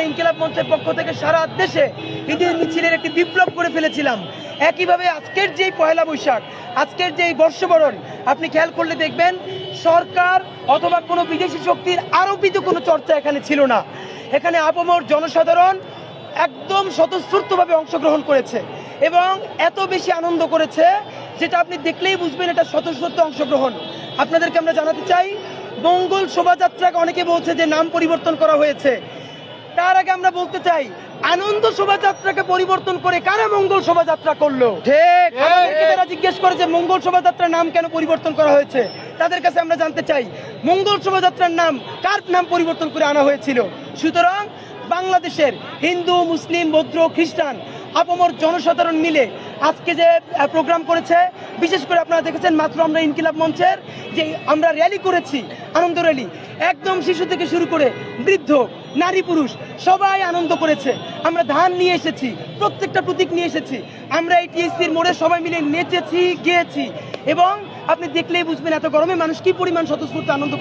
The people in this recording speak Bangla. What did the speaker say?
আমরা ইনকিলাব মঞ্চের পক্ষ থেকে সারা দেশে ঈদের মিছিলের একটি বিপ্লব করে ফেলেছিলাম। একইভাবে আজকের যেই পয়লা বৈশাখ, আজকের যেই বর্ষবরণ, আপনি খেয়াল করলে দেখবেন সরকার অথবা কোনো বিদেশি শক্তির আরোপিত কোনো চর্চা এখানে ছিল না। এখানে আপামর জনসাধারণ একদম স্বতঃস্ফূর্তভাবে অংশগ্রহণ করেছে এবং এত বেশি আনন্দ করেছে যেটা আপনি দেখলেই বুঝবেন এটা স্বতঃস্ফূর্ত অংশগ্রহণ। আপনাদেরকে আমরা জানাতে চাই, মঙ্গল শোভাযাত্রাকে অনেকে বলছে যে নাম পরিবর্তন করা হয়েছে। তার আগে আমরা বলতে চাই, আনন্দ শোভাযাত্রাকে পরিবর্তন করে কারা মঙ্গল শোভাযাত্রা করলো? ঠিক, আমাদেরকে তারা জিজ্ঞেস করে যে মঙ্গল শোভাযাত্রার নাম কেন পরিবর্তন করা হয়েছে। তাদের কাছে আমরা জানতে চাই, মঙ্গল শোভাযাত্রার নাম কার নাম পরিবর্তন করে আনা হয়েছিল? সুতরাং বাংলাদেশের হিন্দু, মুসলিম, বৌদ্ধ, খ্রিস্টান আপামর জনসাধারণ মিলে আজকে যে প্রোগ্রাম করেছে, বিশেষ করে আপনারা দেখেছেন মাত্র আমরা ইনকিলাব মঞ্চের যে আমরা র্যালি করেছি, আনন্দ র্যালি, একদম শিশু থেকে শুরু করে বৃদ্ধ, নারী, পুরুষ সবাই আনন্দ করেছে। আমরা ধান নিয়ে এসেছি, প্রত্যেকটা প্রতীক নিয়ে এসেছি, আমরা এই টিএসসির মোড়ে সবাই মিলে নেচেছি, গেয়েছি এবং আপনি দেখলেই বুঝবেন এত গরমে মানুষ কি পরিমাণ স্বতঃস্ফূর্ত আনন্দ